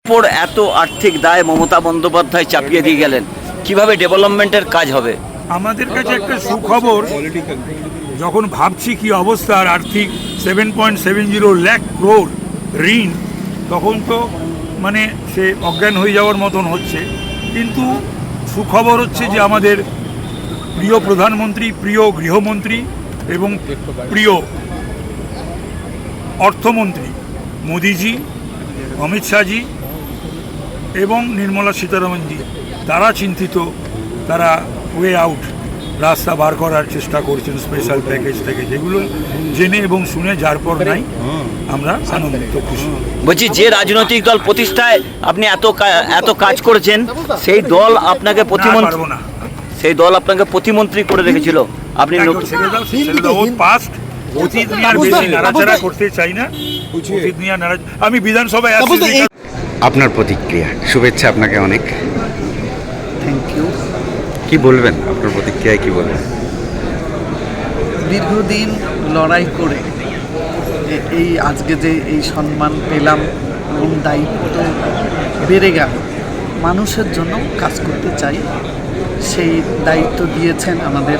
পর এত আর্থিক দায় মমতা বন্দ্যোপাধ্যায় চাপিয়ে দিয়ে গেলেন, কিভাবে ডেভেলপমেন্টের কাজ হবে? আমাদের কাছে একটা সুখবর, যখন ভাবছি কি অবস্থা আর আর্থিক 7.70 লাখ ক্রোড় ঋণ, তখন তো মানে সে অজ্ঞান হয়ে যাওয়ার মতন হচ্ছে। কিন্তু সুখবর হচ্ছে যে আমাদের প্রিয় প্রধানমন্ত্রী, প্রিয় গৃহমন্ত্রী এবং প্রিয় অর্থমন্ত্রী মোদিজি, অমিত শাহজি এবং নির্মলা সীতারামনজি, তারা চিন্তিত, তারা ওয়ে আউট রাস্তা বার করার চেষ্টা করছেন স্পেশাল প্যাকেজ থেকে, যেগুলো জেনে এবং শুনে যার পর নাই আমরা আনন্দিত, খুশি। বলছি, যে রাজনৈতিক দল প্রতিষ্ঠায় আপনি এত কাজ করেছেন, সেই দল আপনাকে প্রতিমন্ত্রী করে রেখেছিল। আপনি অতীত নিয়ে আর বেশি নাড়াচাড়া করতে চাই না। অতীত নিয়ে আমি বিধানসভায় আছি। আপনার প্রতিক্রিয়া, শুভেচ্ছা আপনাকে অনেক। Thank you. কি বলবেন, আপনার প্রতিক্রিয়ায় কি বলবেন? দীর্ঘদিন লড়াই করে এই আজকে যে এই সম্মান পেলাম এবং দায়িত্ব বেড়ে গেল, মানুষের জন্য কাজ করতে চাই, সেই দায়িত্ব দিয়েছেন আমাদের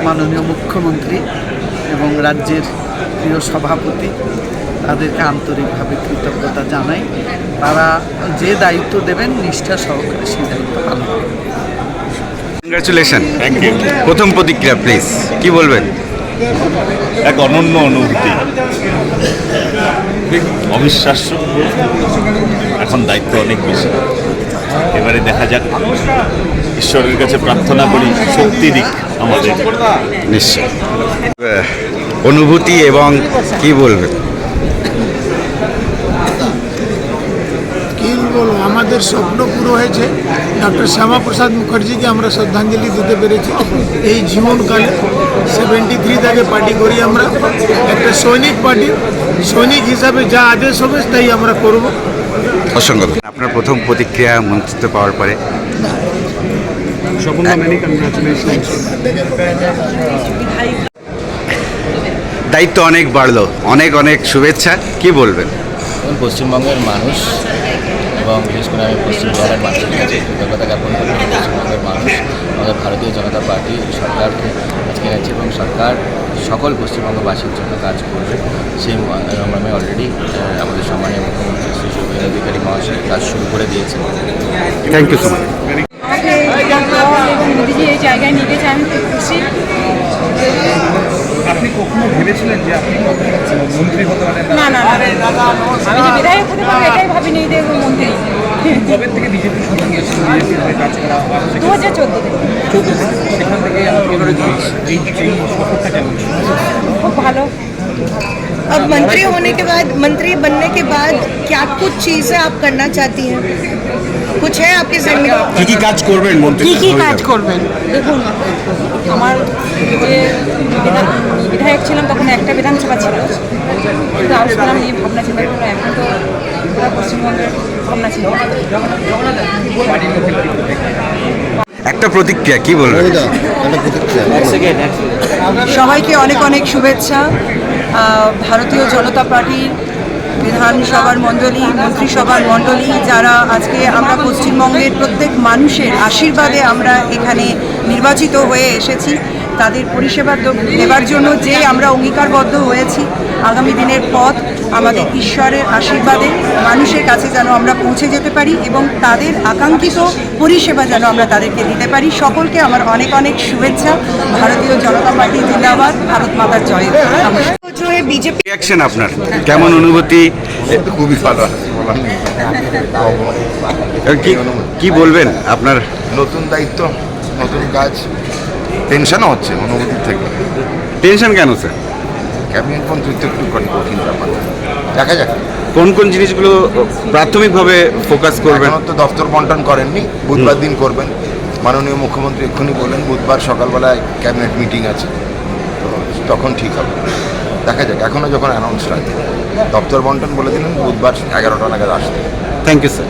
মাননীয় মুখ্যমন্ত্রী এবং রাজ্যের প্রিয় সভাপতি। তাদেরকে আন্তরিকভাবে কৃতজ্ঞতা জানাই। তারা যে দায়িত্ব দেবেন নিষ্ঠা সহকারে সেই দায়িত্ব পালন করবেন। কংগ্রাচুলেশন। Thank you. প্রথম প্রতিক্রিয়া প্লিজ, কি বলবেন? এক অনন্য অনুভূতি, অবিশ্বাস্য। এখন দায়িত্ব অনেক বেশি। এবারে দেখা যাক, ঈশ্বরের কাছে প্রার্থনা করি শক্তি দিক আমাদের। নিশ্চয়। অনুভূতি এবং কি বলবেন? কি বলবো, আমাদের স্বপ্ন পুরো হয়েছে। ডক্টর শ্যামাপ্রসাদ মুখার্জিকে আমরা শ্রদ্ধাঞ্জলি দিতে পেরেছি এই জীবনকালে। 73 থেকে পার্টি করি আমরা, একটা সৈনিক পার্টি। সৈনিক হিসাবে যা আদেশ হবে তাই আমরা করব। অসংখ্য আপনার প্রথম প্রতিক্রিয়া মন্ত্রিত্ব পাওয়ার পরে। দায়িত্ব অনেক বাড়লো, অনেক অনেক শুভেচ্ছা, কি বলবেন? পশ্চিমবঙ্গের মানুষ এবং বিশেষ করে আমি পশ্চিমবঙ্গের মানুষের কাছে কৃতজ্ঞতা জ্ঞাপন করি। পশ্চিমবঙ্গের মানুষ আমাদের ভারতীয় জনতা পার্টি সরকারকে আজকে গেছে এবং সরকার সকল পশ্চিমবঙ্গবাসীর জন্য কাজ করবে। সেই আমি অলরেডি আমাদের সম্মানীয় মুখ্যমন্ত্রী শ্রী শুভেন্দু অধিকারী মহাশয় কাজ শুরু করে দিয়েছেন। Thank you so much. এবং মোদিজি এই জায়গায় নিয়ে গেছে, আমি খুব খুশি। আপনি কখনো ভেবেছিলেন যে আপনি মন্ত্রী হতে পারেন? না না, আমি যে বিধায়ক হতে পারবো এটাই ভাবিনি যে মন্ত্রী। কবে থেকে বিজেপির সঙ্গে গিয়েছিল, বিজেপির হয়ে কাজ করা? 2014 থেকে। সেখান থেকে এই সফরটা কেমন? খুব ভালো। अब मंत्री बनने के बाद क्या कुछ चीज़ें आप करना चाहती हैं? कुछ है आपके जहन में? কি কাজ করবেন মন্ত্রী? কি কাজ করবেন? দেখুন, আমার যে বিধায়ক ছিলাম তখন একটা বিধানসভা ছিল, কিন্তু আরও ছিলাম নিয়ে ভাবনা চিন্তা করলো। এখন তো পুরো পশ্চিমবঙ্গের ভাবনা ছিল। একটা প্রতিক্রিয়া, কি বলবেন? সবাইকে অনেক অনেক শুভেচ্ছা। ভারতীয় জনতা পার্টির বিধানসভার মণ্ডলী, মন্ত্রিসভার মণ্ডলী, যারা আজকে আমরা পশ্চিমবঙ্গের প্রত্যেক মানুষের আশীর্বাদে আমরা এখানে নির্বাচিত হয়ে এসেছি, তাদের পরিষেবা দেওয়ার জন্য যে আমরা অঙ্গীকারবদ্ধ হয়েছি, আগামী দিনের পথ আমাদের ঈশ্বরের আশীর্বাদে মানুষের কাছে যেন আমরা পৌঁছে যেতে পারি এবং তাদের আকাঙ্ক্ষিত পরিষেবা যেন আমরা তাদেরকে দিতে পারি। সকলকে আমার অনেক অনেক শুভেচ্ছা। ভারতীয় জনতা পার্টি জিন্দাবাদ, ভারত মাতার জয়। বিজেপি রিঅ্যাকশন আপনার কেমন, অনুভূতি? খুবই ভালো। কি বলবেন আপনার? নতুন দায়িত্ব, নতুন কাজ, টেনশনও হচ্ছে অনুভূতির থেকে। টেনশন কেন স্যার? ক্যাবিনেট মন্ত্রিত্ব একটু কঠিন ব্যাপার, দেখা যাক কোন কোন জিনিসগুলো প্রাথমিকভাবে ফোকাস করবেন? এখন তো দপ্তর বন্টন করেননি, বুধবার দিন করবেন। মাননীয় মুখ্যমন্ত্রী এক্ষুনি বললেন বুধবার সকালবেলায় ক্যাবিনেট মিটিং আছে, তো তখন ঠিক হবে। দেখা যাক, এখনও যখন অ্যানাউন্স হয়, দপ্তর বন্টন বলে দিলেন বুধবার 11টা নাগাদ আসতে। Thank you sir.